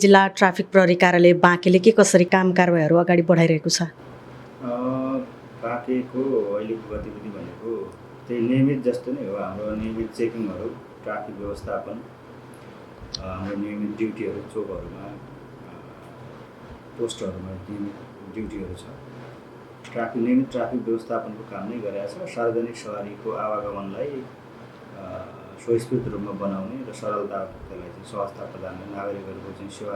जिल्ला ट्राफिक प्रहरी कार्यालय बाँकेले के कसरी काम कारबाहीहरू अगाडि बढाइरहेको छ? बाँकेको अहिलेको गतिविधि भनेको त्यही नियमित जस्तो नै हो। हाम्रो नियमित चेकिङहरू, ट्राफिक व्यवस्थापन, हाम्रो नियमित ड्युटीहरू चोकहरूमा, पोस्टहरूमा नियमित ड्युटीहरू छ। नियमित ट्राफिक व्यवस्थापनको काम नै गरिरहेको छ। सार्वजनिक सवारीको आवागमनलाई स्वस्फूर्त रूपमा बनाउने र सरलतालाई चाहिँ सहजता प्रदान गर्ने, नागरिकहरूको चाहिँ सेवा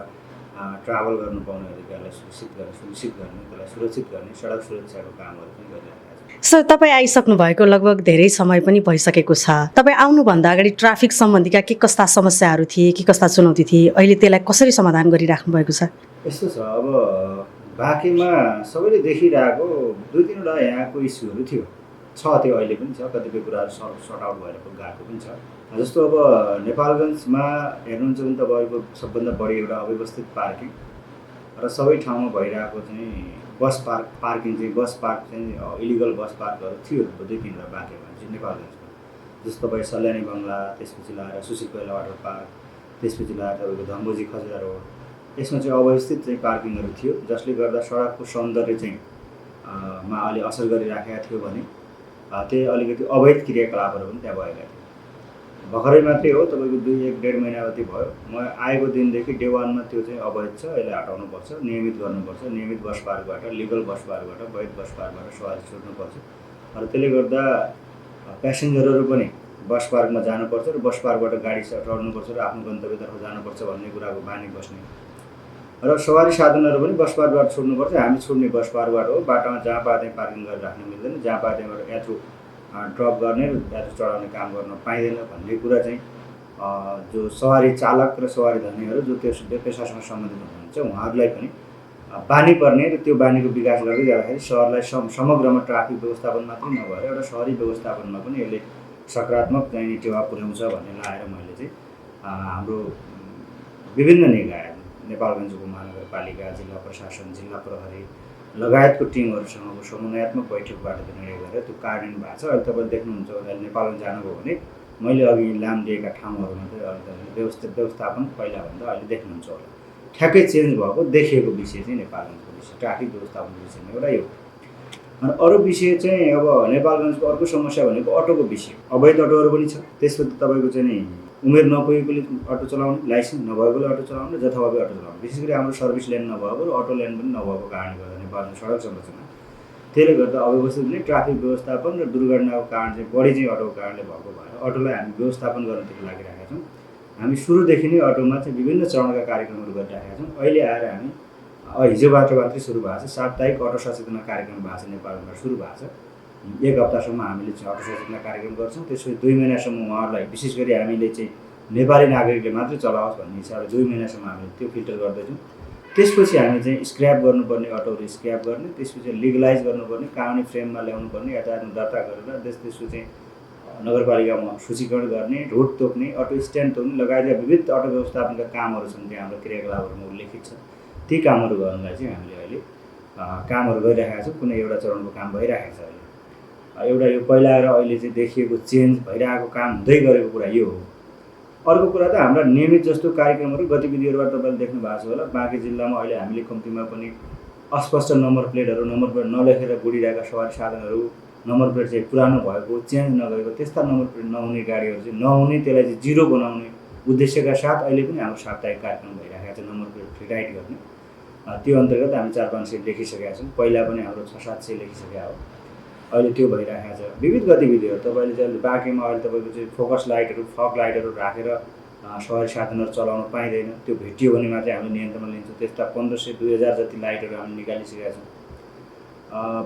ट्राभल गर्नु पाउने अधिकारलाई सुनिश्चित गर्ने, त्यसलाई सुरक्षित गर्ने सडक सुरक्षाको कामहरू पनि गरिरहेका छौँ। सर, तपाईँ आइसक्नु भएको लगभग धेरै समय पनि भइसकेको छ। तपाईँ आउनुभन्दा अगाडि ट्राफिक सम्बन्धीका के कस्ता समस्याहरू थिए, के कस्ता चुनौती थिए, अहिले त्यसलाई कसरी समाधान गरिराख्नु भएको छ? यस्तो छ, अब बाँकेमा सबैले देखिरहेको 2-3वटा यहाँको इस्युहरू थियो, त्यो अहिले पनि छ। कतिपय कुराहरू सर्ट आउट भएर गएको पनि छ। जस्तो अब नेपालगञ्जमा हेर्नुहुन्छ भने तपाईँको सबभन्दा बढी एउटा अव्यवस्थित पार्किङ र सबै ठाउँमा भइरहेको चाहिँ बस पार्क चाहिँ इलिगल बस पार्कहरू थियो 2-3वटा बाँकेमा चाहिँ नेपालगञ्जमा। जस्तो तपाईँ सल्यानी बङ्गला, त्यसपछि लाएर सुशील कोइला वाटर पार्क, त्यसपछि लाएर तपाईँको धम्बोजी खजुरा रोड, यसमा चाहिँ अव्यवस्थित चाहिँ पार्किङहरू थियो, जसले गर्दा सडकको सौन्दर्य चाहिँ मा अलि असर गरिराखेका थियो भने त्यही अलिकति अवैध क्रियाकलापहरू पनि त्यहाँ भएका थिए। भर्खरै मात्रै हो, तपाईँको 1.5 महिना जति भयो, म आएको दिनदेखि डे 1मा त्यो चाहिँ अवैध छ, यसलाई हटाउनुपर्छ, नियमित गर्नुपर्छ, नियमित बस पार्कबाट, लिगल बस पार्कबाट, वैध बस पार्कबाट सवारी छोड्नुपर्छ। र त्यसले गर्दा प्यासेन्जरहरू पनि बस पार्कमा जानुपर्छ र बस पार्कबाट गाडी चढ्नुपर्छ र आफ्नो गन्तव्यतर्फ जानुपर्छ भन्ने कुराको बानी बस्ने र सवारी साधनहरू पनि बस पार्कबाट छोड्नुपर्छ। हामी छोड्ने बस पार्कबाट हो, बाटोमा जहाँ पाए त्यहीँ पार्किङ गरेर राख्न मिल्दैन, जहाँ पाए त्यहीँबाट यात्रु ड्रप गर्ने र यात्रु चढाउने काम गर्न पाइँदैन भन्ने कुरा चाहिँ जो सवारी चालक र सवारी धनीहरू जो त्यो पेसासँग सम्बन्धित हुनुहुन्छ उहाँहरूलाई पनि बानी पर्ने र त्यो बानीको विकास गर्दै जाँदाखेरि सहरलाई समग्रमा ट्राफिक व्यवस्थापन मात्रै नभएर एउटा सहरी व्यवस्थापनमा पनि यसले सकारात्मक चाहिँ टेवा पुर्याउँछ भन्ने लागेर मैले चाहिँ हाम्रो विभिन्न निकाय, नेपालगञ्ज उपमहानगरपालिका, जिल्ला प्रशासन, जिल्ला प्रहरी लगायतको टिमहरूसँगको समन्वयात्मक बैठकबाट त्यो निर्णय गरेर त्यो कार्यान्वयन भएको छ। अहिले तपाईँ देख्नुहुन्छ अहिले नेपालगञ्ज जानुभयो भने मैले अघि नाम दिएका ठाउँहरूमा चाहिँ अहिले व्यवस्थापन पहिलाभन्दा अहिले देख्नुहुन्छ होला। ठ्याक्कै चेन्ज भएको देखिएको विषय चाहिँ नेपालगञ्जको विषय ट्राफिक व्यवस्थापनको विषयमा एउटा यो। अनि अरू विषय चाहिँ अब नेपालगञ्जको अर्को समस्या भनेको अटोको विषय। अवैध अटोहरू पनि छ। त्यसपछि तपाईँको चाहिँ नि उमेर नपुगेकोले अटो चलाउने, लाइसेन्स नभएकोले अटो चलाउने, जथाभावी अटो चलाउने, विशेष गरी हाम्रो सर्भिस लेन नभएको र अटो लेन पनि नभएको कारणले गर्दा नेपालमा सडक संरचना त्यसले गर्दा अव्यवस्थित नै ट्राफिक व्यवस्थापन र दुर्घटनाको कारण चाहिँ बढी चाहिँ अटोको कारणले भएको भएर अटोलाई हामी व्यवस्थापन गर्नतिर लागिरहेका छौँ। हामी सुरुदेखि नै अटोमा चाहिँ विभिन्न चरणका कार्यक्रमहरू गरिरहेका छौँ। अहिले आएर हामी हिजोबाट मात्रै सुरु भएको छ, साप्ताहिक अटो सचेतना कार्यक्रम भएको छ, नेपालमा सुरु भएको छ। 1 हप्तासम्म हामीले चाहिँ अटो सचेतना कार्यक्रम गर्छौँ। त्यसपछि 2 महिनासम्म उहाँहरूलाई विशेष गरी हामीले चाहिँ नेपाली नागरिकले मात्रै चलाओस् भन्ने हिसाबले 2 महिनासम्म हामीले त्यो फिल्टर गर्दैछौँ। त्यसपछि हामी चाहिँ स्क्रैप गर्नुपर्ने अटोहरू स्क्रैप गर्ने, त्यसपछि लिगलाइज गर्नुपर्ने, कानुनी फ्रेममा ल्याउनुपर्ने, यातायातमा दर्ता गरेर त्यसपछि चाहिँ नगरपालिकामा सूचीकरण गर्ने, रोड तोक्ने, अटो स्ट्यान्ड तोक्ने लगायत विविध अटो व्यवस्थापनका कामहरू छन् त्यहाँ हाम्रो क्रियाकलापहरूमा उल्लेखित छ। ती कामहरू गर्नलाई चाहिँ हामीले अहिले कामहरू गरिरहेका छौँ। कुनै एउटा चरणको काम भइरहेको छ अहिले। एउटा यो पहिला र अहिले चाहिँ देखिएको चेन्ज भइरहेको काम हुँदै गरेको कुरा यो हो। अर्को कुरा त हाम्रा नियमित जस्तो कार्यक्रमहरू गतिविधिहरूबाट तपाईँले देख्नु भएको छ होला। बाँके जिल्लामा अहिले हामीले कम्तीमा पनि अस्पष्ट नम्बर प्लेटहरू, नम्बर प्लेट नलेखेर गुडिरहेका सवारी साधनहरू, नम्बर प्लेट चाहिँ पुरानो भएको, चेन्ज नगरेको त्यस्ता नम्बर प्लेट नहुने गाडीहरू चाहिँ नहुने, त्यसलाई चाहिँ जिरो बनाउने उद्देश्यका साथ अहिले पनि हाम्रो साप्ताहिक कार्यक्रम भइरहेको छ नम्बर प्लेट रिराइट गर्ने। त्यो अन्तर्गत हामी 400-500 लेखिसकेका छौँ। पहिला पनि हाम्रो 600-700 लेखिसकेका हो। अहिले त्यो भइरहेको छ। विविध गतिविधिहरू तपाईँले चाहिँ बाँकेमा अहिले तपाईँको चाहिँ फोकस लाइटहरू, फग लाइटहरू राखेर सवारी साधनहरू चलाउन पाइँदैन। त्यो भेटियो भने मात्रै हामीले नियन्त्रणमा लिन्छौँ। त्यस्ता 1500-2000 जति लाइटहरू हामीले निकालिसकेका छौँ।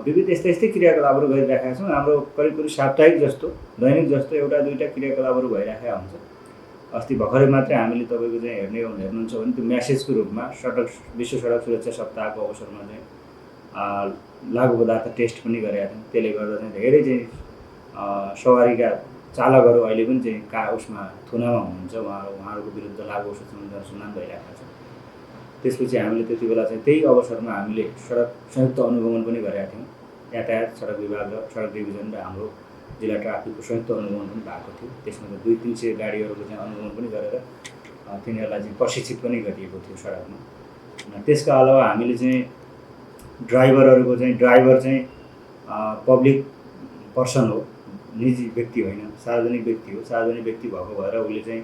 विविध यस्तै क्रियाकलापहरू गरिरहेका छौँ। हाम्रो करिब साप्ताहिक जस्तो, दैनिक जस्तो एउटा दुईवटा क्रियाकलापहरू भइरहेका हुन्छ। अस्ति भर्खरै मात्रै हामीले तपाईँको चाहिँ हेर्नुहुन्छ भने त्यो म्यासेजको रूपमा विश्व सडक सुरक्षा सप्ताहको अवसरमा चाहिँ लागु पदार्थ टेस्ट पनि गरेका थियौँ। त्यसले गर्दा चाहिँ धेरै चाहिँ सवारीका चालकहरू अहिले पनि चाहिँ उसमा थुनामा हुनुहुन्छ, उहाँहरूको विरुद्ध लागु औषध सम्बन्धी अनुसन्धान भइरहेको छ। त्यसपछि हामीले त्यति बेला चाहिँ त्यही अवसरमा हामीले सडक संयुक्त अनुगमन पनि गरेका थियौँ। यातायात सडक विभाग र सडक डिभिजन र हाम्रो जिल्ला ट्राफिकको संयुक्त अनुगमन पनि भएको थियो। त्यसमा 200-300 गाडीहरूको चाहिँ अनुगमन पनि गरेर तिनीहरूलाई चाहिँ प्रशिक्षित पनि गरिएको थियो सडकमा। त्यसका अलावा हामीले चाहिँ ड्राइभर चाहिँ पब्लिक पर्सन हो, निजी व्यक्ति होइन, सार्वजनिक व्यक्ति हो। सार्वजनिक व्यक्ति भएको भएर उसले चाहिँ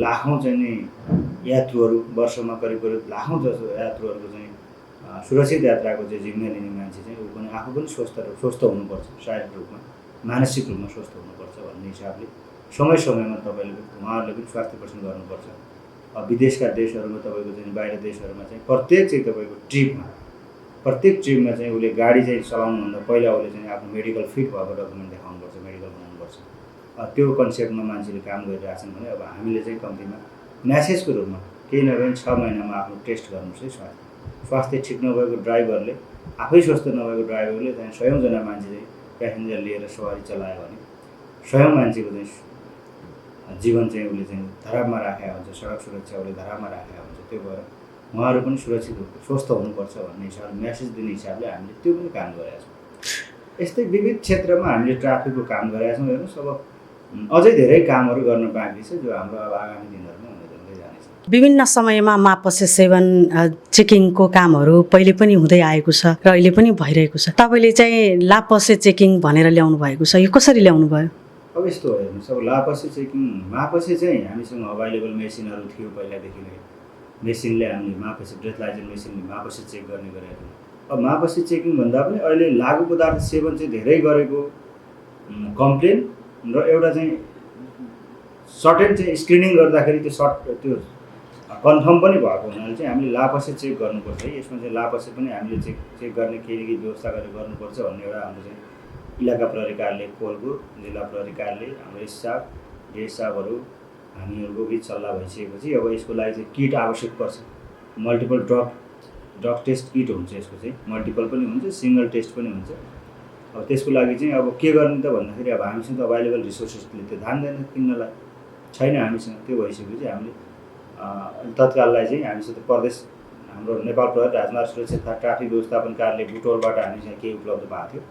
लाखौँ चाहिँ नि यात्रुहरू, वर्षमा करिब लाखौँ जस्तो यात्रुहरूको चाहिँ सुरक्षित यात्राको चाहिँ जिम्मा लिने मान्छे चाहिँ ऊ पनि आफू पनि स्वस्थ हुनुपर्छ, शारीरिक रूपमा मानसिक रूपमा स्वस्थ हुनुपर्छ भन्ने हिसाबले समय समयमा उहाँहरूले पनि स्वास्थ्य परीक्षण गर्नुपर्छ। विदेशका देशहरूमा तपाईँको चाहिँ बाहिर देशहरूमा चाहिँ प्रत्येक ट्रिपमा चाहिँ उसले गाडी चाहिँ चलाउनुभन्दा पहिला उसले चाहिँ आफ्नो मेडिकल फिट भएको डकुमेन्ट देखाउनुपर्छ, मेडिकल बनाउनुपर्छ। त्यो कन्सेप्टमा मान्छेले काम गरिरहेछन् भने अब हामीले चाहिँ कम्तीमा म्यासेजको रूपमा केही नभए 6 महिनामा आफ्नो टेस्ट गर्नुहोस् है। स्वास्थ्य ठिक नभएको ड्राइभरले, आफै स्वस्थ नभएको ड्राइभरले चाहिँ 100जना मान्छे चाहिँ प्यासेन्जर लिएर सवारी चलायो भने 100 मान्छेको चाहिँ जीवन चाहिँ उसले चाहिँ धरापमा राखेको हुन्छ, सडक सुरक्षा उसले धरापमा राखेको हुन्छ। त्यो भएर उहाँहरू पनि सुरक्षित स्वस्थ हुनुपर्छ भन्ने हिसाबले म्यासेज दिने हिसाबले हामीले त्यो पनि काम गरेका छौँ। यस्तै विविध क्षेत्रमा हामीले ट्राफिकको काम गरेका छौँ। हेर्नुहोस्, अब अझै धेरै कामहरू गर्न बाँकी छ जो हाम्रो अब आगामी दिनहरूमा हुँदै जानेछ। विभिन्न समयमा मापसे सेवन चेकिङको कामहरू पहिले पनि हुँदै आएको छ र अहिले पनि भइरहेको छ। तपाईँले चाहिँ लापसे चेकिङ भनेर ल्याउनु भएको छ, यो कसरी ल्याउनु भयो? अब यस्तो हो, हेर्नुहोस्, अब मापसे चाहिँ हामीसँग अभाइलेबल मेसिनहरू थियो पहिलादेखि नै। मेसिनले हामीले मापसे ब्रेथलाइजर मेसिनले मापसे चेक गर्ने गरेका थियौँ। अब मापसे चेकिङ भन्दा पनि अहिले लागु पदार्थ सेवन चाहिँ धेरै गरेको कम्प्लेन र एउटा चाहिँ सर्टेन चाहिँ स्क्रिनिङ गर्दाखेरि त्यो कन्फर्म पनि भएको हुनाले चाहिँ हामीले लापसे चेक गर्नुपर्छ है। यसमा चाहिँ लापसे पनि हामीले चेक गर्ने केही व्यवस्था गरेर गर्नुपर्छ भन्ने एउटा हाम्रो चाहिँ इलाका प्रहरी कार्यालय कोलपुर, जिल्ला प्रहरी कार्यालय, हाम्रो स्टाफ, डे स्टाफहरू हामीहरूको बिच सल्लाह भइसकेपछि अब यसको लागि चाहिँ किट आवश्यक पर्छ। मल्टिपल ड्रग टेस्ट किट हुन्छ। यसको चाहिँ मल्टिपल पनि हुन्छ, सिङ्गल टेस्ट पनि हुन्छ। अब त्यसको लागि चाहिँ अब के गर्ने त भन्दाखेरि अब हामीसँग त अभाइलेबल रिसोर्सेसले त्यो धान्दैन किन्नलाई, छैन हामीसँग। त्यो भइसकेपछि हामीले तत्काललाई चाहिँ हामीसित प्रदेश हाम्रो नेपाल प्रहरी राजमार्ग सुरक्षा तथा ट्राफिक व्यवस्थापन कार्यालय बुटोलबाट हामीसँग केही उपलब्ध भएको थियो,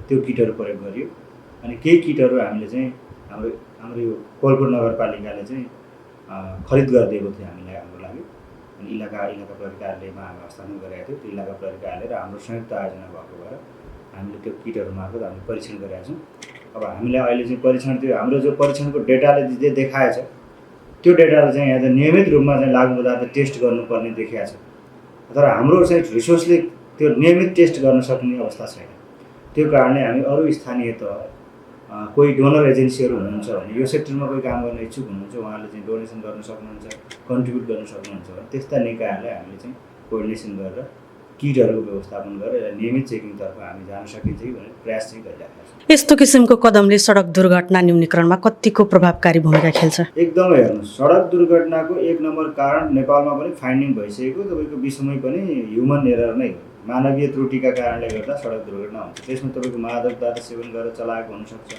त्यो किटहरू प्रयोग गरियो। अनि केही किटहरू हामीले चाहिँ हाम्रो यो कोलपुर नगरपालिकाले चाहिँ खरिद गरिदिएको थियो हामीलाई, हाम्रो लागि। अनि इलाका प्रहरी कार्यालयमा हामी हस्तान्तरण गरेका थियौँ। त्यो इलाका प्रहरी कार्यालय र हाम्रो संयुक्त आयोजना भएको भएर हामीले त्यो किटहरू मार्फत हामीले परीक्षण गरेका छौँ। अब हामीलाई अहिले चाहिँ त्यो हाम्रो जो परीक्षणको डेटाले जे देखाएको छ त्यो डेटाले चाहिँ यहाँ चाहिँ नियमित रूपमा चाहिँ लागु पदार्थ टेस्ट गर्नुपर्ने देखिएको छ। तर हाम्रो चाहिँ रिसोर्सले त्यो नियमित टेस्ट गर्न सक्ने अवस्था छैन। त्यो कारणले हामी अरू स्थानीय तह कोही डोनर एजेन्सीहरू हुनुहुन्छ भने, यो सेक्टरमा कोही काम गर्न इच्छुक हुनुहुन्छ, उहाँहरूले चाहिँ डोनेसन गर्न सक्नुहुन्छ, कन्ट्रिब्युट गर्न सक्नुहुन्छ भने त्यस्ता निकायहरूलाई हामीले चाहिँ कोअर्डिनेसन गरेर किटहरूको व्यवस्थापन गरेर नियमित चेकिङतर्फ हामी जान सकिन्छ कि भनेर प्रयास चाहिँ गरिरहेका छौँ। यस्तो किसिमको कदमले सडक दुर्घटना न्यूनीकरणमा कतिको प्रभावकारी भूमिका खेल्छ? एकदमै। हेर्नुहोस्, सडक दुर्घटनाको 1 नम्बर कारण नेपालमा पनि फाइन्डिङ भइसकेको तपाईँको विश्वमै पनि ह्युमन एरर नै हो। मानवीय त्रुटिका कारणले गर्दा सडक दुर्घटना हुन्छ। त्यसमा तपाईँको मादक पदार्थ सेवन गरेर चलाएको हुनसक्छ,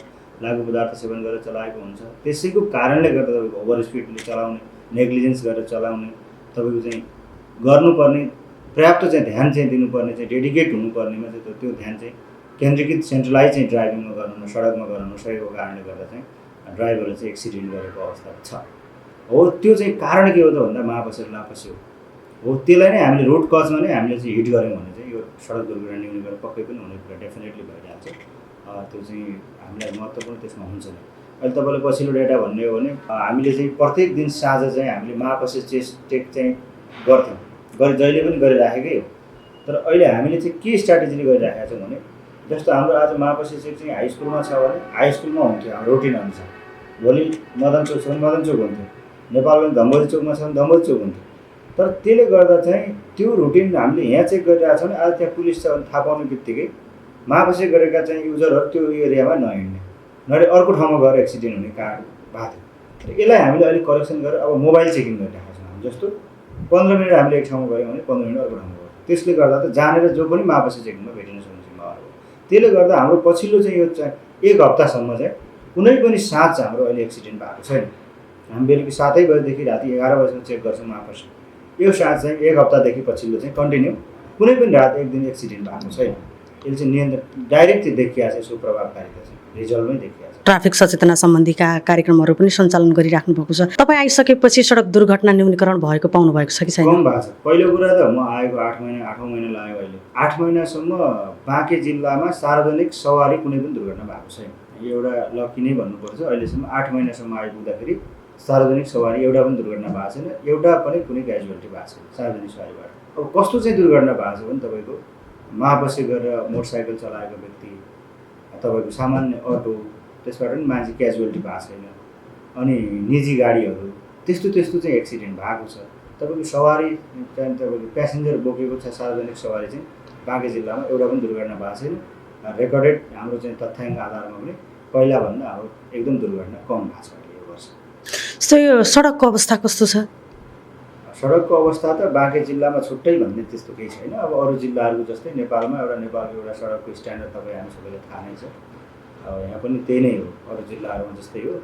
लागु पदार्थ सेवन गरेर चलाएको हुन्छ। त्यसैको कारणले गर्दा तपाईँको ओभर स्पिडले चलाउने, नेग्लिजेन्स गरेर चलाउने, तपाईँको चाहिँ गर्नुपर्ने पर्याप्त चाहिँ ध्यान चाहिँ दिनुपर्ने, चाहिँ डेडिकेट हुनुपर्नेमा चाहिँ त्यो ध्यान चाहिँ केन्द्रीकृत सेन्ट्रलाइज चाहिँ ड्राइभिङमा गर्नु, सडकमा गर्न नसकेको कारणले गर्दा चाहिँ ड्राइभरले चाहिँ एक्सिडेन्ट गरेको अवस्था छ। हो, त्यो चाहिँ कारण के हो त भन्दा लापसे हो। त्यसलाई नै हामीले रोड कजमा नै हामीले चाहिँ हिट गऱ्यौँ भने चाहिँ यो सडक दुर्घटना न्यूनीकरण पक्कै पनि हुने कुरा डेफिनेटली भइरहेको छ। त्यो चाहिँ हामीलाई महत्त्वपूर्ण त्यसमा हुन्छ नै। अहिले तपाईँले पछिल्लो डेटा भन्ने हो भने हामीले चाहिँ प्रत्येक दिन साँझ चाहिँ हामीले मापसे चेक चाहिँ गर्थ्यौँ, जहिले पनि गरिराखेकै हो। तर अहिले हामीले चाहिँ के स्ट्राटेजीले गरिराखेका छौँ भने, जस्तो हाम्रो आज मापसे चेक चाहिँ हाई स्कुलमा छ भने हाई स्कुलमा हुन्थ्यो हाम्रो रुटिन अनुसार। भोलि मदन चोक छ भने मदन चोक हुन्थ्यो, नेपालगञ्ज धम्बोजी चोकमा छ भने धम्बोजी चोक हुन्थ्यो। तर त्यसले गर्दा चाहिँ त्यो रुटिन हामीले यहाँ चेक गरिरहेको छ भने आज त्यहाँ पुलिस छ भने थाहा पाउने बित्तिकै मापसे गरेका चाहिँ युजरहरू त्यो एरियामा नहिँड्ने, अर्को ठाउँमा गएर एक्सिडेन्ट हुने कारण भएको थियो। तर यसलाई हामीले अलिक करेक्सन गरेर अब मोबाइल चेकिङ गरिरहेका छौँ। हामी जस्तो 15 मिनट हामीले एक ठाउँमा गऱ्यौँ भने 15 मिनट अर्को ठाउँमा गऱ्यौँ। त्यसले गर्दा त जानेर जो पनि मापसे चेकिङमा भेटिन सक्ने सम्भावना हो। त्यसले गर्दा हाम्रो पछिल्लो चाहिँ यो चाहिँ 1 हप्तासम्म चाहिँ कुनै पनि साँझ हाम्रो अहिले एक्सिडेन्ट भएको छैन। हामी बेलुकी 7 बजेदेखि राति 11 बजीसम्म चेक गर्छौँ मापसे। यो साँझ चाहिँ 1 हप्तादेखि पछिल्लो चाहिँ कन्टिन्यू कुनै पनि रात एक दिन एक्सिडेन्ट भएको छैन। यसले चाहिँ नियन्त्रण डाइरेक्ट चाहिँ देखिया छ, यसको प्रभावकारिता चाहिँ रिजल्टमै देखिया छ। ट्राफिक सचेतना सम्बन्धीका कार्यक्रमहरू पनि सञ्चालन गरिराख्नु भएको छ। तपाईँ आइसकेपछि सडक दुर्घटना न्यूनीकरण भएको पाउनु भएको छ कि छैन? कम भएको छ। पहिलो कुरा त म आएको 8 महिना लाग्यो अहिले। 8 महिनासम्म बाँके जिल्लामा सार्वजनिक सवारी कुनै पनि दुर्घटना भएको छैन। यो एउटा लकी नै भन्नुपर्छ। अहिलेसम्म 8 महिनासम्म आइपुग्दाखेरि सार्वजनिक सवारी एउटा पनि दुर्घटना भएको छैन, एउटा पनि कुनै क्याजुअलिटी भएको छैन सार्वजनिक सवारीबाट। अब कस्तो चाहिँ दुर्घटना भएको छ भने तपाईँको महाबसे गरेर मोटरसाइकल चलाएको व्यक्ति, तपाईँको सामान्य अटो, त्यसबाट पनि मान्छे क्याजुअलिटी भएको छैन। अनि निजी गाडीहरू त्यस्तो चाहिँ एक्सिडेन्ट भएको छ। तपाईँको सवारी चाहिँ तपाईँको प्यासेन्जर बोकेको छ सार्वजनिक सवारी चाहिँ बाँके जिल्लामा एउटा पनि दुर्घटना भएको छैन। रेकर्डेड हाम्रो चाहिँ तथ्याङ्क आधारमा पनि पहिलाभन्दा हाम्रो एकदम दुर्घटना कम भएको छ यो वर्ष। जस्तो यो सडकको अवस्था कस्तो छ? सडकको अवस्था त बाँके जिल्लामा छुट्टै भन्ने त्यस्तो केही छैन। अब अरू जिल्लाहरूको जस्तै नेपालमा नेपालको एउटा सडकको स्ट्यान्डर्ड तपाईँ हामी सबैलाई थाहा नै छ। अब यहाँ पनि त्यही नै हो, अरू जिल्लाहरूमा जस्तै हो।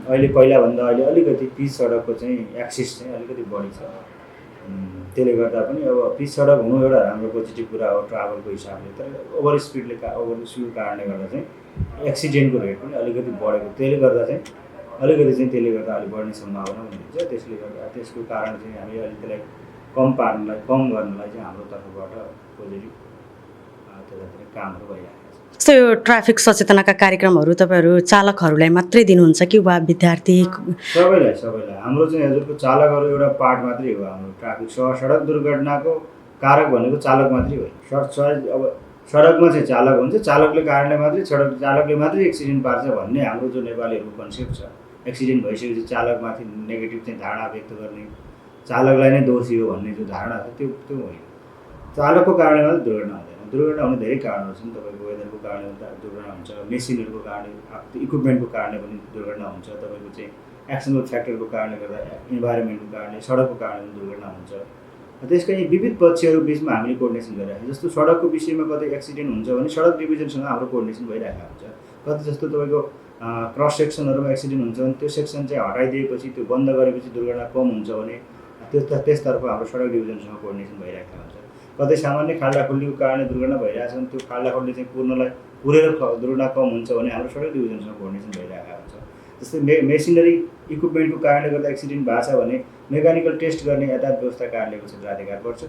अहिले पहिलाभन्दा अहिले अलिकति पिच सडकको चाहिँ एक्सिस चाहिँ अलिकति बढी छ। त्यसले गर्दा पनि अब पिच सडक हुनु एउटा राम्रो पोजिटिभ कुरा हो ट्राभलको हिसाबले। तर ओभर स्पिडको कारणले गर्दा चाहिँ एक्सिडेन्टको रेट पनि अलिकति बढेको, त्यसले गर्दा अलिक बढ्ने सम्भावना पनि हुन्छ। त्यसले गर्दा त्यसको कारण चाहिँ हामी अलिक त्यसलाई कम गर्नलाई चाहिँ हाम्रो तर्फबाट पोजिटिभ त्यतातिर कामहरू भइरहेको छ। जस्तो यो ट्राफिक सचेतनाका कार्यक्रमहरू तपाईँहरू चालकहरूलाई मात्रै दिनुहुन्छ कि वा विद्यार्थी? सबैलाई। हाम्रो चाहिँ हजुरको चालकहरू एउटा पार्ट मात्रै हो। हाम्रो ट्राफिक सडक दुर्घटनाको कारक भनेको चालक मात्रै हो। अब सडकमा चाहिँ चालक हुन्छ, चालकले मात्रै एक्सिडेन्ट पार्छ भन्ने हाम्रो जो नेपालीहरूको कन्सेप्ट छ। एक्सिडेन्ट भइसकेपछि चालकमाथि नेगेटिभ चाहिँ धारणा व्यक्त गर्ने, चालकलाई नै दोषी हो भन्ने जो धारणा छ त्यो होइन। चालकको कारणले मात्रै दुर्घटना हुँदैन। दुर्घटना हुने धेरै कारणहरू छन्। तपाईँको वेदरको कारणले दुर्घटना हुन्छ, मेसिनहरूको कारणले, इक्विपमेन्टको कारणले पनि दुर्घटना हुन्छ। तपाईँको चाहिँ एक्सटर्नल फ्याक्टरको कारणले गर्दा, इन्भाइरोमेन्टको कारणले, सडकको कारणले पनि दुर्घटना हुन्छ। त्यसका यी विविध पक्षहरू बिचमा हामीले कोर्डिनेसन गरिरहेको छ। जस्तो सडकको विषयमा कतै एक्सिडेन्ट हुन्छ भने सडक डिभिजनसँग हाम्रो कोर्डिनेसन भइरहेको हुन्छ। कति जस्तो तपाईँको क्रस सेक्सनहरूमा एक्सिडेन्ट हुन्छ भने त्यो सेक्सन चाहिँ हटाइदिएपछि, त्यो बन्द गरेपछि दुर्घटना कम हुन्छ भने त्यसतर्फ हाम्रो सडक डिभिजनसँग कोर्डिनेसन भइरहेको हुन्छ। कतै सामान्य खाल्डाखुल्डीको कारणले दुर्घटना भइरहेको छ भने त्यो खाल्डाखुल्डी चाहिँ पुरेर दुर्घटना कम हुन्छ भने हाम्रो सडक डिभिजनसँग कोर्डिनेसन भइरहेको हुन्छ। जस्तै मेसिनरी इक्विपमेन्टको कारणले गर्दा एक्सिडेन्ट भएको छ भने मेकानिकल टेस्ट गर्ने यातायात व्यवस्था कार्यालयको क्षेत्राधिकार पर्छ।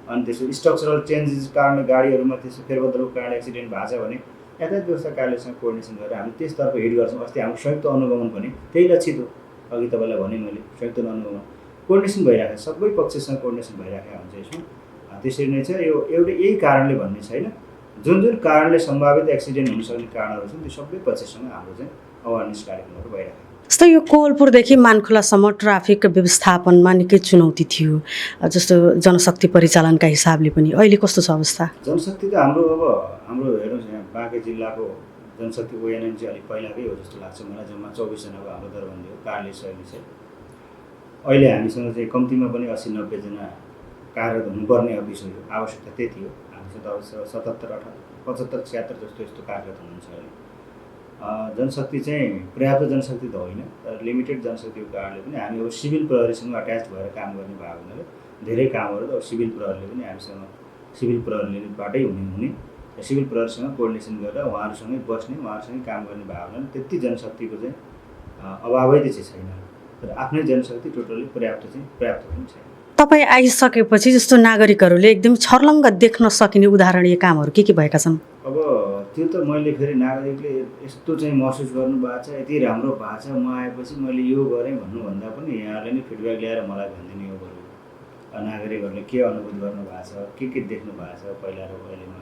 अनि त्यसो स्ट्रक्चरल चेन्जेस कारणले गाडीहरूमा त्यसो फेरबदलको कारणले एक्सिडेन्ट भएको छ भने यातायात व्यवस्था कार्यालयसँग कोर्डिनेसन गरेर हामी त्यसतर्फ हिट गर्छौँ। अस्ति हाम्रो संयुक्त अनुगमन पनि त्यही लक्षित हो। अघि तपाईँलाई भने मैले संयुक्त अनुगमन कोर्डिनेसन भइरहेको छ, सबै पक्षसँग कोर्डिनेसन भइरहेको हुन्छ यसमा। त्यसरी नै छ यो यही कारणले भन्ने छैन। जुन कारणले सम्भावित एक्सिडेन्ट हुन सक्ने कारणहरू छन् त्यो सबै पक्षसँग हाम्रो चाहिँ अवेरनेस कार्यक्रमहरू भइरहेको छ। जस्तो यो कोवलपुरदेखि मानखोलासम्म ट्राफिक व्यवस्थापनमा निकै चुनौती थियो, जस्तो जनशक्ति परिचालनका हिसाबले पनि। अहिले कस्तो छ अवस्था? जनशक्ति त हाम्रो हेर्नुहोस् यहाँ बाँके जिल्लाको जनशक्ति ओएनएम चाहिँ अलिक पहिलाकै हो जस्तो लाग्छ मलाई। जम्मा 24 जनाको हाम्रो दरबन्दी हो कार्यालय सहयोगी चाहिँ। अहिले हामीसँग चाहिँ कम्तीमा पनि 80-90 जना कार्यरत हुनुपर्ने अफिसहरू आवश्यकता त्यति हो। हामीसँग त 75-76 जस्तो यस्तो कार्यरत हुनुहुन्छ अहिले। जनशक्ति चाहिँ पर्याप्त जनशक्ति त होइन, तर लिमिटेड जनशक्तिको कारणले पनि हामी अब सिभिल प्रहरीसँग अट्याच भएर काम गर्ने भएको हुनाले धेरै कामहरू त अब सिभिल प्रहरीले पनि हामीसँग सिभिल प्रहरीलेबाटै हुने सिभिल प्रहरीसँग कोर्डिनेसन गरेर उहाँहरूसँगै बस्ने, उहाँहरूसँगै काम गर्ने भएको हुनाले त्यति जनशक्तिको चाहिँ अभावै चाहिँ छैन। तर आफ्नै जनशक्ति टोटली पर्याप्त पनि छैन। तपाईँ आइसकेपछि जस्तो नागरिकहरूले एकदम छर्लङ्ग देख्न सकिने उदाहरणीय कामहरू के भएका छन्? अब त्यो त मैले फेरि नागरिकले यस्तो चाहिँ महसुस गर्नुभएको छ, यति राम्रो भएको छ, म आएपछि मैले यो गरेँ भन्नुभन्दा पनि यहाँले नै फिडब्याक ल्याएर मलाई भनिदिनु यो गर्नु। नागरिकहरूले के अनुभूत गर्नुभएको छ, के देख्नु भएको छ पहिला र अहिलेमा।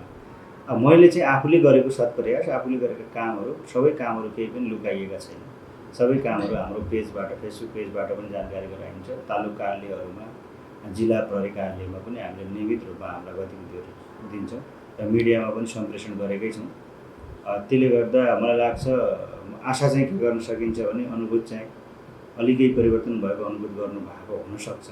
अब मैले चाहिँ आफूले गरेको सत्प्रयास, आफूले गरेका कामहरू, सबै कामहरू केही पनि लुकाइएका छैन। सबै कामहरू हाम्रो पेजबाट, फेसबुक पेजबाट पनि जानकारी गराइन्छ। तालुक कार्यालयहरूमा, जिल्ला प्रहरी कार्यालयमा पनि हामीले नियमित रूपमा हाम्रा गतिविधिहरू दिन्छौँ र मिडियामा पनि सम्प्रेषण गरेकै छौँ। त्यसले गर्दा मलाई लाग्छ आशा चाहिँ के गर्न सकिन्छ भने अनुभूत चाहिँ अलिकति परिवर्तन भएको अनुभूत गर्नुभएको हुनसक्छ।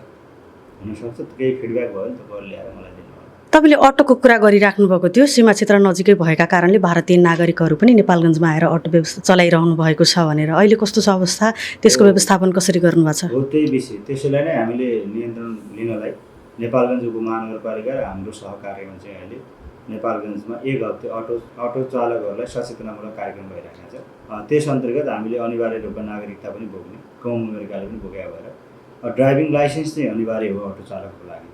केही फिडब्याक भयो भने तपाईँहरू ल्याएर मलाई दिनु। तपाईँले अटोको कुरा गरिराख्नु भएको थियो। सीमा क्षेत्र नजिकै भएका कारणले भारतीय नागरिकहरू पनि नेपालगञ्जमा आएर अटो व्यवस्था चलाइरहनु भएको छ भनेर। अहिले कस्तो छ अवस्था? त्यसको व्यवस्थापन कसरी गर्नुभएको छ? हो त्यही विषय, त्यसैलाई नै हामीले नियन्त्रण लिनलाई नेपालगञ्ज उपमहानगरपालिका र हाम्रो सहकार्यमा चाहिँ अहिले नेपालगञ्जमा 1 हप्ते अटो चालकहरूलाई सचेतनामूलक कार्यक्रम भइरहेको छ। त्यस अन्तर्गत हामीले अनिवार्य रूपमा नागरिकता पनि बोक्ने, गाउँ नगरपालिकाले पनि बोकेका भएर ड्राइभिङ लाइसेन्स चाहिँ अनिवार्य हो अटो चालकको लागि।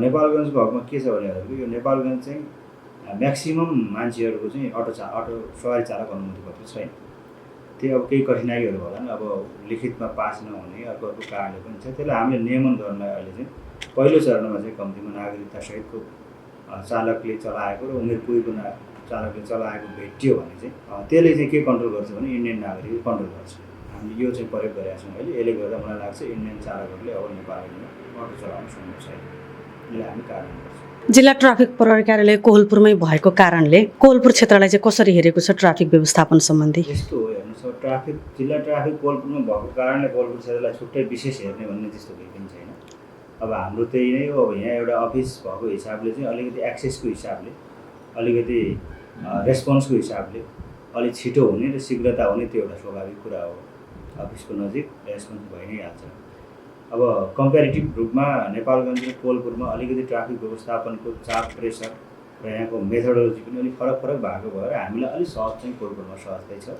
नेपालगञ्जको हकमा के छ भने यो नेपालगञ्ज चाहिँ म्याक्सिमम मान्छेहरूको चाहिँ अटो सवारी चालक अनुमति पत्र छैन। त्यो अब केही कठिनाइहरू होला नि, अब लिखितमा पास नहुने अर्को कारणले पनि छ। त्यसलाई हामीले नियमन गर्नलाई अहिले चाहिँ पहिलो चरणमा चाहिँ कम्तीमा नागरिकतासहितको चालकले चलाएको र उमेर पुगेको चालकले चलाएको भेटियो भने चाहिँ त्यसले चाहिँ के कन्ट्रोल गर्छ भने इन्डियन नागरिकले कन्ट्रोल गर्छ। हामीले यो चाहिँ प्रयोग गरेका छौँ अहिले। यसले गर्दा मलाई लाग्छ इन्डियन चालकहरूले अब नेपालमा अटो चलाउन सक्नु छैन। यसलाई हामी कारण गर्छौँ। जिल्ला ट्राफिक प्रहरी कार्यालय कोहलपुरमै भएको कारणले कोहलपुर क्षेत्रलाई चाहिँ कसरी हेरेको छ ट्राफिक व्यवस्थापन सम्बन्धी? यस्तो हो, हेर्नुहोस्, जिल्ला ट्राफिक कोहलपुरमा भएको कारणले कोहलपुर क्षेत्रलाई छुट्टै विशेष हेर्ने भन्ने त्यस्तो केही पनि छैन। अब हाम्रो त्यही नै हो। अब यहाँ एउटा अफिस भएको हिसाबले चाहिँ अलिकति एक्सेसको हिसाबले, अलिकति रेस्पोन्सको हिसाबले अलिक छिटो हुने र शीघ्रता हुने त्यो एउटा स्वाभाविक कुरा हो। अफिसको नजिक रेस्पोन्स भइ नै हाल्छ। अब कम्पेरिटिभ रूपमा नेपालगञ्ज र कोहलपुरमा अलिकति ट्राफिक व्यवस्थापनको चाप, प्रेसर र यहाँको मेथोडोलोजी पनि अलिक फरक भएको भएर हामीलाई अलिक सहज चाहिँ कोहलपुरमा सहजै छ।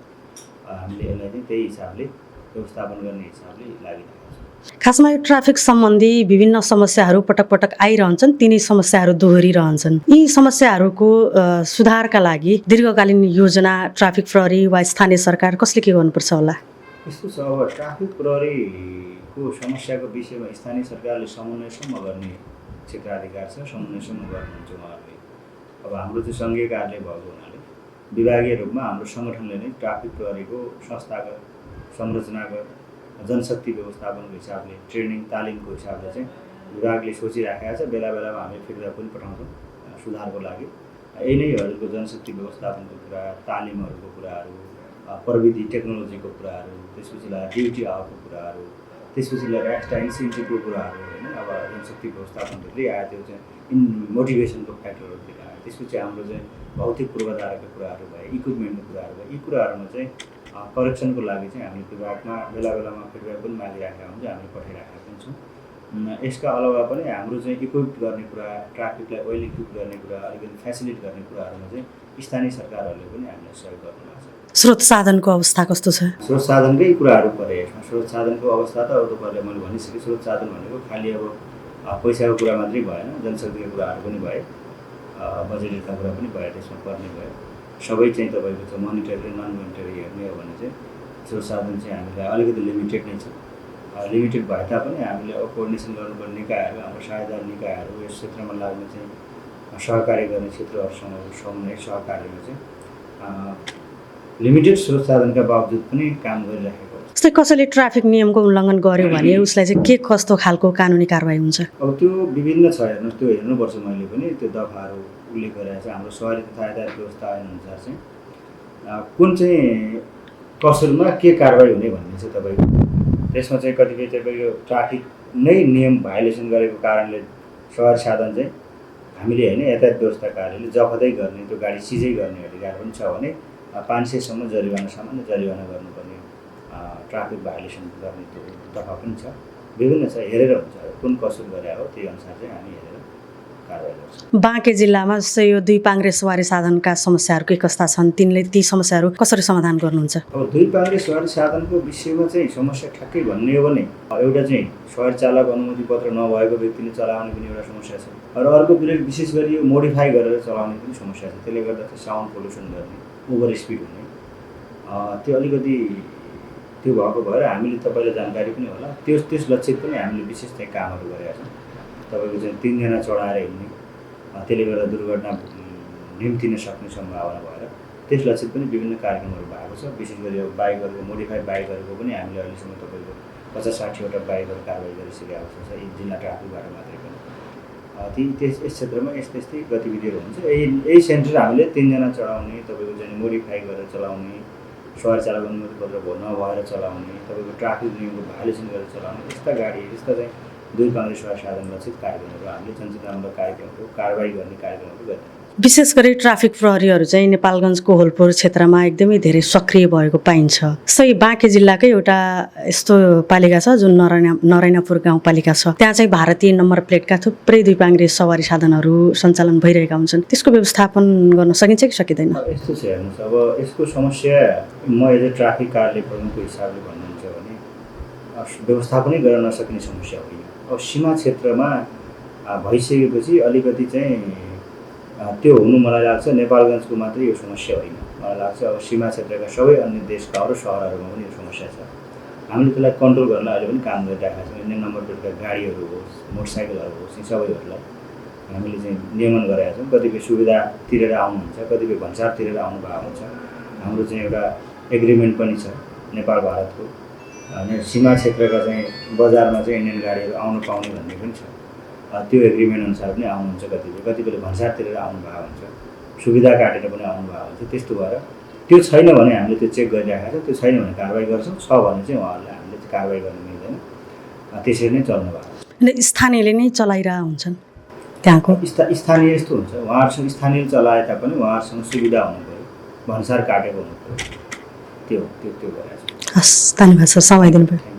हामीले यसलाई चाहिँ त्यही हिसाबले व्यवस्थापन गर्ने हिसाबले लागिरहेको छ। खासमा यो ट्राफिक सम्बन्धी विभिन्न समस्याहरू पटक पटक आइरहन्छन्, तिनी समस्याहरू दोहोरिरहन्छन्। यी समस्याहरूको सुधारका लागि दीर्घकालीन योजना ट्राफिक प्रहरी वा स्थानीय सरकार कसले के गर्नुपर्छ होला? यस्तो छ, अब ट्राफिक प्रहरीको समस्याको विषयमा स्थानीय सरकारले समन्वयसम्म गर्ने क्षेत्राधिकार छ, समन्वयसम्म गर्नुहुन्छ उहाँहरूले। अब हाम्रो चाहिँ सङ्घीय कार्यालय भएको हुनाले विभागीय रूपमा हाम्रो सङ्गठनले नै ट्राफिक प्रहरीको संस्थागत, संरचनागत, जनशक्ति व्यवस्थापनको हिसाबले, ट्रेनिङ तालिमको हिसाबले चाहिँ विभागले सोचिराखेको छ। बेला बेलामा हामी फिडब्याक पनि पठाउँछौँ सुधारको लागि। यही नैहरूको जनशक्ति व्यवस्थापनको कुरा, तालिमहरूको कुराहरू, प्रविधि टेक्नोलोजीको कुराहरू, त्यसपछि ड्युटी आवरको कुराहरू, त्यसपछि एक्स्ट्रा इन्सेन्टिभको कुराहरू होइन। अब जनशक्ति व्यवस्थापन भित्रै आयो त्यो चाहिँ मोटिभेसनको फ्याक्टरहरूतिर आयो। त्यसपछि हाम्रो चाहिँ भौतिक पूर्वाधारका कुराहरू भए, इक्विपमेन्टको कुराहरू भए, यी कुराहरूमा चाहिँ करेक्सनको लागि चाहिँ हामी विभागमा बेला बेलामा फिडब्याक पनि मागिराखेका हुन्छ, हामीले पठाइराखेका पनि छौँ। यसका अलावा पनि हाम्रो चाहिँ इक्विप गर्ने कुरा, ट्राफिकलाई वेल इक्विप गर्ने कुरा, अलिकति फेसिलिट गर्ने कुराहरूमा चाहिँ स्थानीय सरकारहरूले पनि हामीलाई सहयोग गर्नुभएको छ। स्रोत साधनको अवस्था कस्तो छ? स्रोत साधनकै कुराहरू परे यसमा। स्रोत साधनको अवस्था त अब तपाईँहरूले मैले भनिसकेँ। स्रोत साधन भनेको खालि अब पैसाको कुरा मात्रै भएन, जनशक्तिको कुराहरू पनि भए, बजेटका कुरा पनि भए, त्यसमा पर्ने भयो। सबै चाहिँ तपाईँको चाहिँ मोनिटरी नन मोनिटरी हेर्ने हो भने चाहिँ स्रोत साधन चाहिँ हामीलाई अलिकति लिमिटेड नै छ। लिमिटेड भए तापनि हामीले अब कोअर्डिनेसन गर्नुपर्ने निकायहरू, हाम्रो साझेदार निकायहरू, यस क्षेत्रमा लाग्ने चाहिँ सहकार्य गर्ने क्षेत्रहरूसँग समन्वय सहकार्यमा चाहिँ लिमिटेड स्रोत साधनका बावजुद पनि काम गरिराखेको छ। जस्तै कसैले ट्राफिक नियमको उल्लङ्घन गर्यो भने उसलाई चाहिँ के कस्तो खालको कानुनी कारबाही हुन्छ? अब त्यो विभिन्न छ, हेर्नुहोस्, त्यो हेर्नुपर्छ। मैले पनि त्यो दफाहरू उल्लेख गरेको छ। हाम्रो सवारी तथा यातायात व्यवस्था ऐनअनुसार चाहिँ कुन चाहिँ कसुरमा के कारबाही हुने भन्ने छ तपाईँको। त्यसमा चाहिँ कतिपय तपाईँको ट्राफिक नै नियम भायोलेसन गरेको कारणले सवारी साधन चाहिँ हामीले होइन यातायात व्यवस्था कार्यालयले जफतै गर्ने, त्यो गाडी सिजै गर्ने अधिकार पनि छ भने 500सम्म जरिवाना, सामान्य जरिवाना गर्नुपर्ने ट्राफिक भायोलेसन गर्ने त्यो दफा पनि छ। विभिन्न छ, हेरेर हुन्छ कुन कसुर गरे हो त्यही अनुसार चाहिँ हामी हेरेर कारबाही गर्छौँ। बाँके जिल्लामा जस्तै यो दुई पाङ्ग्रे सवारी साधनका समस्याहरू के कस्ता छन्, तिनले ती समस्याहरू कसरी समाधान गर्नुहुन्छ? अब दुई पाङ्ग्रे सवारी साधनको विषयमा चाहिँ समस्या ठ्याक्कै भन्ने हो भने एउटा चाहिँ सवारी चालक अनुमति पत्र नभएको व्यक्तिले चलाउने पनि एउटा समस्या छ। र अर्को पिरियड विशेष गरी यो मोडिफाई गरेर चलाउने पनि समस्या छ। त्यसले गर्दा चाहिँ साउन्ड पोल्युसन गर्ने, ओभर स्पिड हुने, त्यो अलिकति त्यो भएको भएर हामीले तपाईँलाई जानकारी पनि होला, त्यस लक्षित पनि हामीले विशेष चाहिँ कामहरू गरेका छौँ। तपाईँको चाहिँ 3 जना चढाएर हिँड्ने, त्यसले गर्दा दुर्घटना निम्तिन सक्ने सम्भावना भएर त्यस लक्षित पनि विभिन्न कार्यक्रमहरू भएको छ। विशेष गरी अब बाइकहरूको, मोडिफाइड बाइकहरूको पनि हामीले अहिलेसम्म तपाईँको 50-60वटा बाइकहरू कारबाही गरिसकेका अवस्था छ, जिल्ला ट्राफिकबाट मात्रै पनि। यस क्षेत्रमा यस्तै गतिविधिहरू हुन्छ। यही सेन्टर हामीले 3 जना चढाउने, तपाईँको चाहिँ मोडिफाई गरेर चलाउने, सवारी चालक अनुमति पत्र नभएर चलाउने, तपाईँको ट्राफिक नियमको भायोलेसन गरेर चलाउने, यस्ता गाडी, यस्ता चाहिँ दुई पाङ्ग्रे सवारी साधन लक्षित कार्यक्रमहरू हामीले जनचेतनामूलक कार्यक्रमहरू, कारबाही गर्ने कार्यक्रमहरू गरिरहेका छौँ। विशेष गरी ट्राफिक प्रहरीहरू चाहिँ नेपालगञ्ज कोहलपुर क्षेत्रमा एकदमै धेरै सक्रिय भएको पाइन्छ। सही बाँके जिल्लाकै एउटा यस्तो पालिका छ जुन नरायणापुर गाउँपालिका छ। त्यहाँ चाहिँ भारतीय नम्बर प्लेटका थुप्रै द्विपाङ्ग्रे सवारी साधनहरू सञ्चालन भइरहेका हुन्छन्। त्यसको व्यवस्थापन गर्न सकिन्छ कि सकिँदैन? यस्तो छ हेर्नुहोस्, अब यसको समस्या म एज अ ट्राफिक कार्यालय प्रमुखको हिसाबले भन्नुहुन्छ भने व्यवस्थापनै गर्न नसकिने समस्या होइन। अब सीमा क्षेत्रमा भइसकेपछि अलिकति चाहिँ त्यो हुनु मलाई लाग्छ नेपालगञ्जको मात्रै यो समस्या होइन। मलाई लाग्छ अब सीमा क्षेत्रका सबै अन्य देशका अरू सहरहरूमा पनि यो समस्या छ। हामीले त्यसलाई कन्ट्रोल गर्न अहिले पनि काम गरिरहेका छौँ। इन्डियन नम्बर प्लेटका गाडीहरू होस्, मोटरसाइकलहरू होस्, यी सबैहरूलाई हामीले चाहिँ नियमन गरेका छौँ। कतिपय सुविधा तिरेर आउनुहुन्छ, कतिपय भन्सार तिरेर आउनु भएको हुन्छ। हाम्रो चाहिँ एउटा एग्रिमेन्ट पनि छ नेपाल भारतको, सीमा क्षेत्रका चाहिँ बजारमा चाहिँ इन्डियन गाडीहरू आउनु पाउने भन्ने पनि छ। त्यो एग्रिमेन्ट अनुसार पनि आउनुहुन्छ। कतिपयले भन्सार तिरेर आउनु भएको हुन्छ, सुविधा काटेर पनि आउनु भएको हुन्छ। त्यस्तो भएर त्यो छैन भने हामीले त्यो चेक गरिरहेका छौँ। त्यो छैन भने कारवाही गर्छौँ, छ भने चाहिँ उहाँहरूलाई हामीले कारवाही गर्न मिल्दैन। त्यसरी नै चल्नु भएको। स्थानीयले नै चलाइरहेका हुन्छन् त्यहाँको? स्थानीय यस्तो हुन्छ, उहाँहरूसँग स्थानीय चलाए तापनि उहाँहरूसँग सुविधा हुनु पऱ्यो, भन्सार काटेको हुनु पऱ्यो। त्यो गरेर छ। हस्, धन्यवाद सर, समय दिनुभयो।